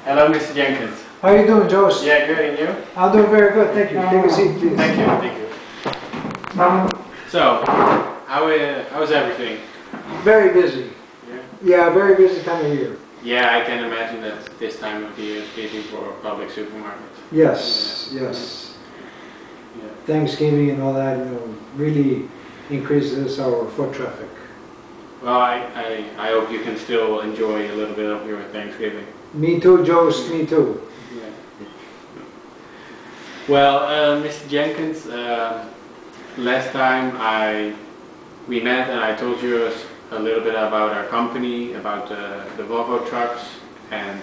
Hello, Mr. Jenkins. How are you doing, Jose? Yeah, good, and you? I'm doing very good, thank you. Take a seat, please. Thank you, thank you. So, how's everything? Very busy. Yeah? Yeah, very busy time of year. Yeah, I can imagine that this time of the year is busy for public supermarkets. Yes, Yeah. yes. Yeah. Thanksgiving and all that, really increases our foot traffic. Well, I hope you can still enjoy a little bit of your Thanksgiving. Me too, Jose, me too. Yeah. Well, Mr. Jenkins, last time we met and I told you a little bit about our company, about the Volvo trucks, and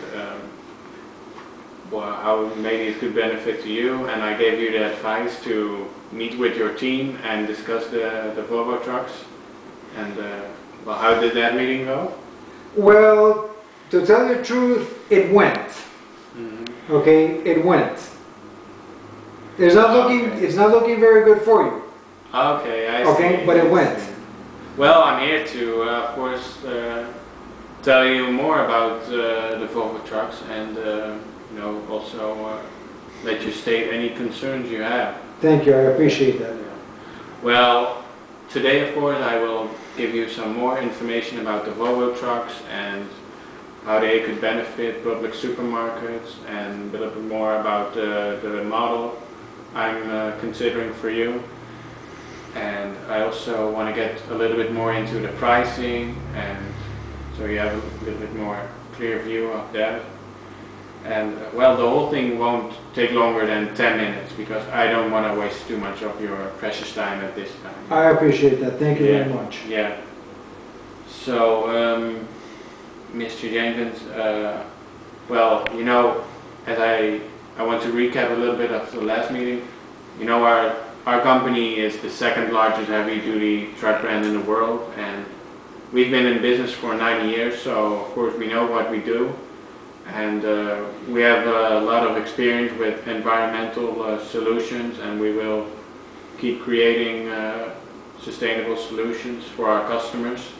well, how maybe it could benefit to you, and I gave you the advice to meet with your team and discuss the Volvo trucks. And well, how did that meeting go? Well, to tell you the truth, it went. Mm-hmm. Okay, it went. It's not looking very good for you. Okay, I see. Okay, but it went. Well, I'm here to, of course, tell you more about the Volvo trucks, and also let you state any concerns you have. Thank you, I appreciate that. Well, today, of course, I will give you some more information about the Volvo trucks and how they could benefit public supermarkets, and a little bit more about the model I'm considering for you. And I also want to get a little bit more into the pricing, and so you have a little bit more clear view of that. And well, the whole thing won't take longer than 10 minutes, because I don't want to waste too much of your precious time at this time. I appreciate that, thank you very much. Yeah. So, Mr. Jenkins, well, as I want to recap a little bit of the last meeting. Our company is the second largest heavy-duty truck brand in the world, and we've been in business for 9 years, so of course we know what we do. And we have a lot of experience with environmental solutions, and we will keep creating sustainable solutions for our customers.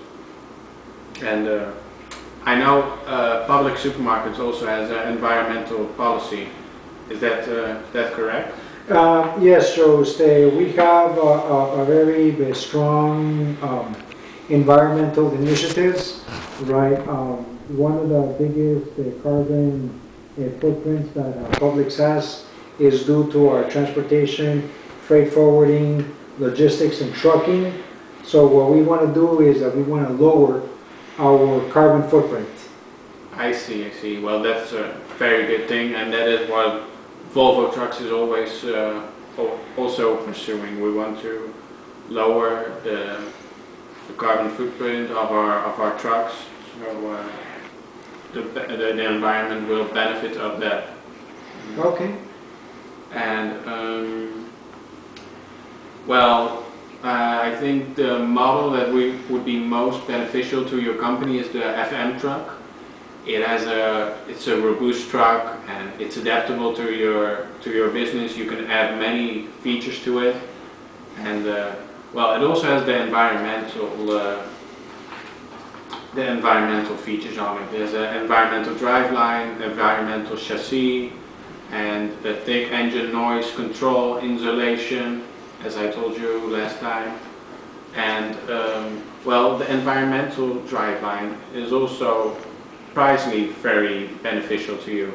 And I know public supermarkets also has an environmental policy. Is that correct? Yes, Jose, we have a very strong environmental initiatives, right? One of the biggest carbon footprints that Publix has is due to our transportation, freight forwarding, logistics, and trucking. So what we want to do is that we want to lower our carbon footprint. I see. Well, that's a very good thing, and that is what Volvo Trucks is always also pursuing. We want to lower the carbon footprint of our trucks, so the environment will benefit of that. Okay. And well, I think the model that would be most beneficial to your company is the FM truck. It's a robust truck, and it's adaptable to your business. You can add many features to it, and well, it also has the environmental features on it. There's an environmental driveline, environmental chassis, and the thick engine noise control insulation, as I told you last time. And well, the environmental driveline is also surprisingly very beneficial to you,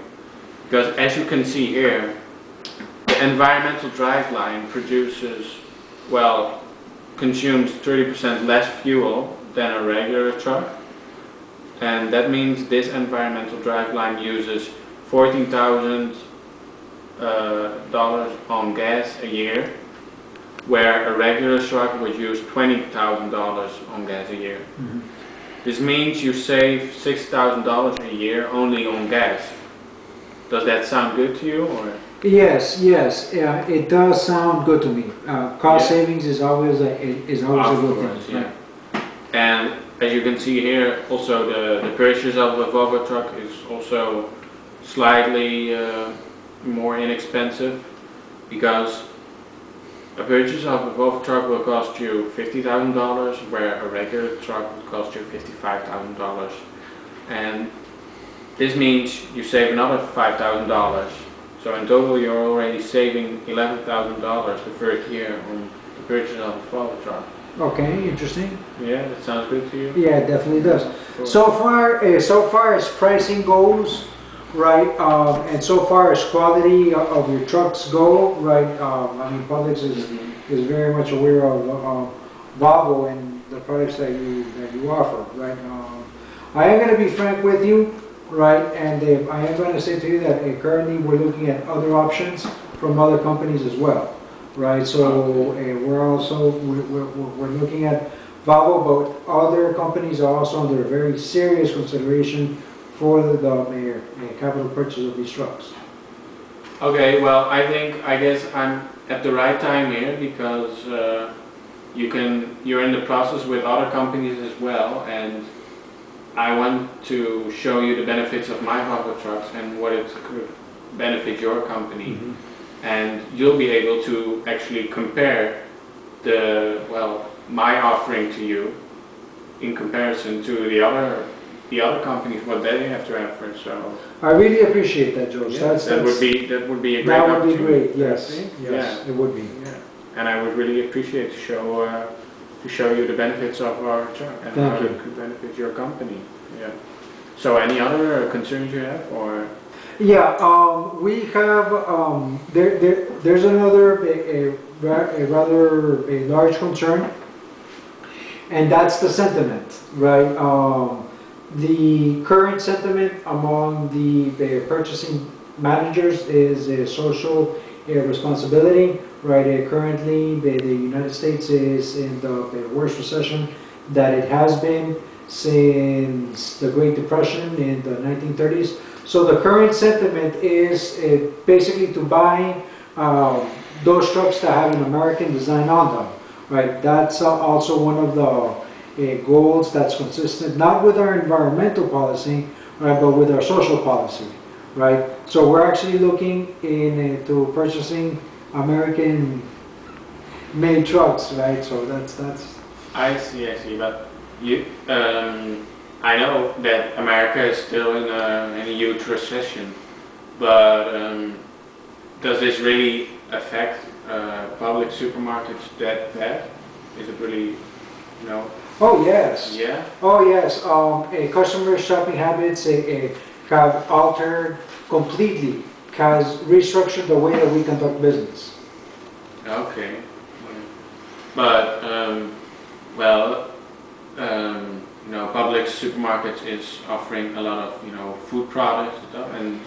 because as you can see here, the environmental driveline consumes 30% less fuel than a regular truck, and that means this environmental driveline uses $14,000 on gas a year, where a regular truck would use $20,000 on gas a year. Mm-hmm. This means you save $6,000 a year only on gas. Does that sound good to you, or? Yes, it does sound good to me. Cost savings is always a good thing. Yeah. And as you can see here, also the purchase of a Volvo truck is also slightly more inexpensive, because a purchase of a Volvo truck will cost you $50,000, where a regular truck would cost you $55,000. And this means you save another $5,000. So in total, you're already saving $11,000 the first year on the purchase of a VolvoTruck. Okay, interesting. Yeah, that sounds good to you? Yeah, it definitely does. Cool. So far as pricing goes, right, and so far as quality of your trucks go, right, I mean, Publix is very much aware of Volvo and the products that you offer, right. I am going to be frank with you, right, and I am going to say to you that currently we're looking at other options from other companies as well, right. So we're looking at Volvo, but other companies are also under very serious consideration for the capital purchase of these trucks. Okay, well, I guess I'm at the right time here because you're in the process with other companies as well, and I want to show you the benefits of my VolvoTrucks and what it could benefit your company, and you'll be able to actually compare my offering to you in comparison to the other companies, what they have to offer. So I really appreciate that, George. Yeah, that would be a great that would opportunity. be great. Yes, Yeah. it would be. Yeah. And I would really appreciate to show you the benefits of our truck and how it could benefit your company. Yeah. So any other concerns you have, or? Yeah, we have there's another rather large concern, and that's the sentiment, right? The current sentiment among the purchasing managers is a social responsibility, right? Currently, the United States is in the worst recession that it has been since the Great Depression in the 1930s. So the current sentiment is basically to buy those trucks that have an American design on them, right? That's also one of the goals that's consistent, not with our environmental policy, right, but with our social policy, right? So we're actually looking into purchasing American-made trucks, right? So that's. I see, but you, I know that America is still in a huge recession, but does this really affect public supermarkets that bad? Is it really, Oh yes. Yeah. Oh yes. Customer shopping habits have altered completely. Has restructured the way that we conduct business. Okay. But public supermarkets is offering a lot of food products and stuff, and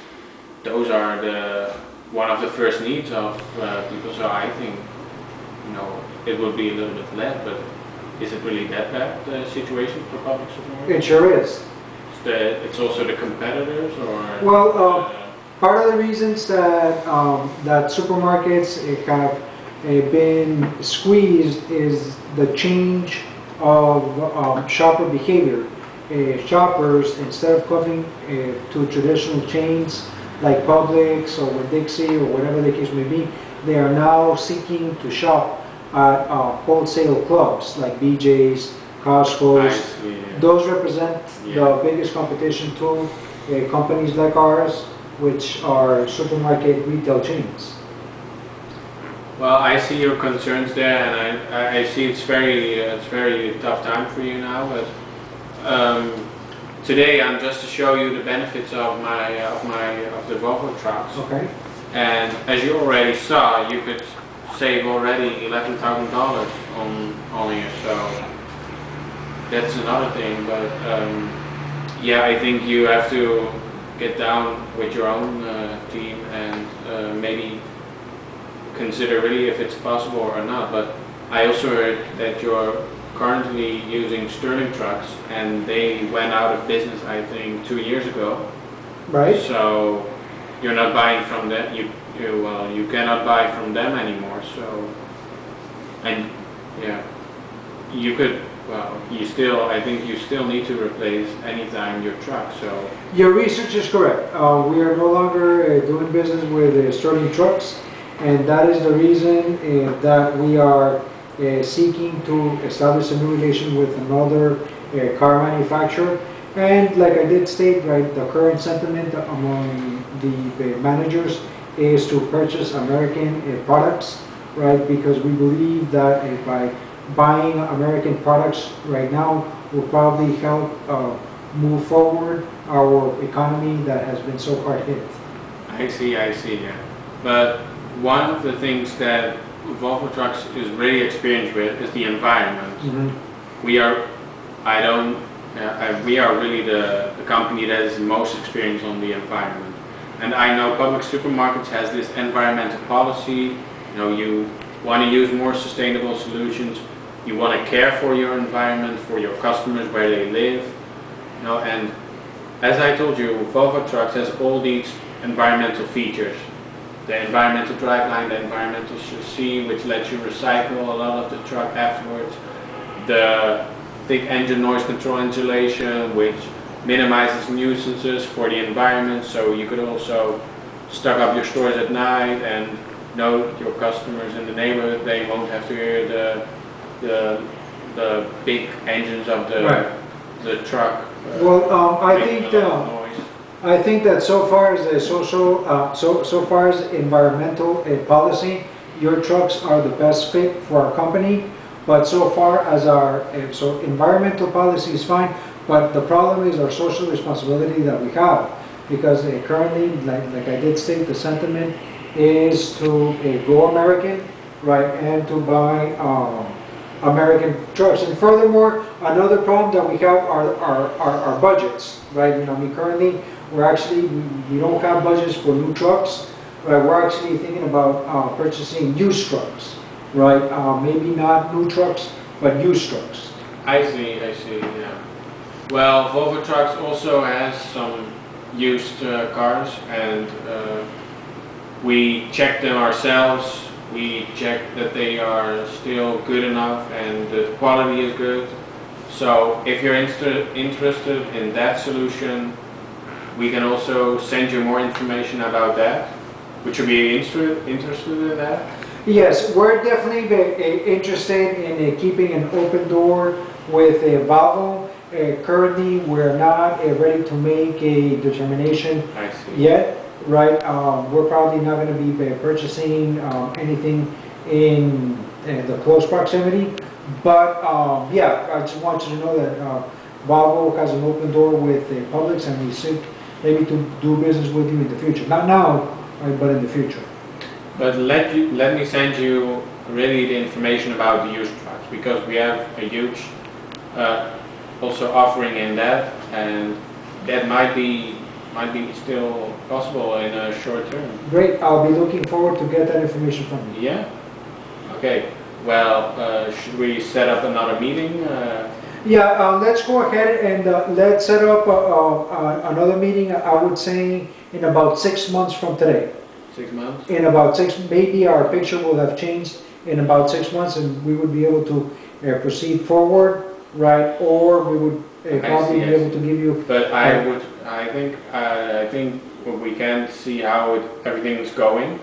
those are one of the first needs of people. So I think it would be a little bit less, but. Is it really that bad, the situation for public supermarkets? It sure is. It's also the competitors, or? Well, part of the reasons that supermarkets have been squeezed is the change of shopper behavior. Shoppers, instead of coming to traditional chains like Publix or Winn-Dixie or whatever the case may be, they are now seeking to shop at wholesale clubs like BJ's, Costco's. Those represent the biggest competition to companies like ours, which are supermarket retail chains. Well, I see your concerns there, and I see it's very tough time for you now. But today I'm just to show you the benefits of the VolvoTrucks. Okay. And as you already saw, you could save already $11,000 on here, so that's another thing. But yeah, I think you have to get down with your own team and maybe consider really if it's possible or not. But I also heard that you're currently using Sterling trucks, and they went out of business, I think, 2 years ago. Right. So you're not buying from them. You cannot buy from them anymore. So, and yeah, you could. Well, I think you still need to replace anytime your truck. So your research is correct. We are no longer doing business with Sterling trucks, and that is the reason that we are seeking to establish a new relation with another car manufacturer. And like I did state, right, the current sentiment among the managers is to purchase American products, right, because we believe that by buying American products right now will probably help move forward our economy that has been so hard hit. I see, yeah. But one of the things that Volvo Trucks is really experienced with is the environment. Mm-hmm. We are, we are really the company that is most experienced on the environment. And I know public supermarkets has this environmental policy. You know, you want to use more sustainable solutions. You want to care for your environment, for your customers, where they live. You know, and as I told you, Volvo Trucks has all these environmental features. The environmental driveline, the environmental chassis, which lets you recycle a lot of the truck afterwards. The thick engine noise control insulation, which minimizes nuisances for the environment, so you could also stock up your stores at night and know your customers in the neighborhood. They won't have to hear the big engines of the truck. Well, I think that so far as the so far as environmental policy, your trucks are the best fit for our company. But so far as our so environmental policy is fine, but the problem is our social responsibility that we have, because currently, like I did state, the sentiment is to go American, right, and to buy American trucks. And furthermore, another problem that we have are our budgets, right? You know, I mean, currently we don't have budgets for new trucks, right? We're actually thinking about purchasing used trucks, right? Maybe not new trucks, but used trucks. I see, yeah. Well, Volvo Trucks also has some used cars, and we check them ourselves. We check that they are still good enough and the quality is good. So if you're interested in that solution, we can also send you more information about that. Would you be interested in that? Yes, we're definitely interested in keeping an open door with Volvo. Currently, we're not ready to make a determination yet, right? We're probably not going to be purchasing anything in the close proximity. But yeah, I just want you to know that Volvo has an open door with Publix, and we seek maybe to do business with you in the future. Not now, right, but in the future. But let me send you really the information about the used trucks, because we have a huge also offering in that, and that might be still possible in a short term. Great, I'll be looking forward to get that information from you. Yeah? Okay, well, should we set up another meeting? Yeah, let's go ahead and let's set up another meeting, I would say in about 6 months from today. 6 months? In about maybe our picture will have changed in about 6 months, and we would be able to proceed forward, right? Or we would probably be able to give you. But I think we can see how everything is going.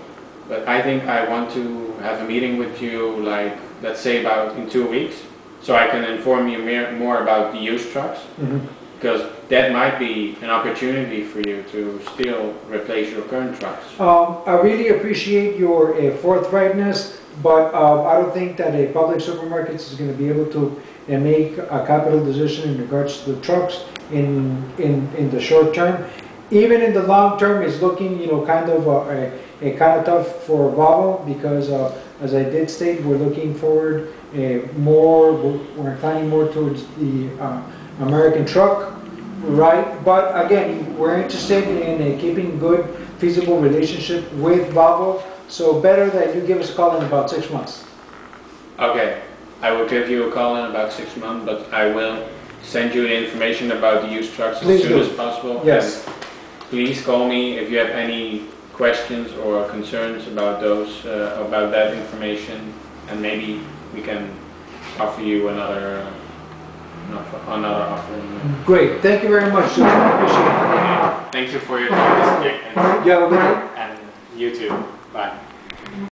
But I think I want to have a meeting with you, like, let's say about in 2 weeks, so I can inform you more about the used trucks. Mm-hmm. Because that might be an opportunity for you to still replace your current trucks. I really appreciate your forthrightness, but I don't think that a public supermarkets is going to be able to make a capital decision in regards to the trucks in the short term. Even in the long term, it's looking, you know, kind of tough for Volvo, because as I did state, we're looking forward we're inclining more towards the American truck, right? But again, we're interested in keeping good, feasible relationship with Volvo. So better that you give us a call in about 6 months. Okay, I will give you a call in about 6 months, but I will send you the information about the used trucks as soon as possible. Yes. And please call me if you have any questions or concerns about those, about that information, and maybe we can offer you another offering. Great, thank you very much. Appreciate it. Thank you for your time, Mr. Jenkins. You have a good day. And you too. Bye.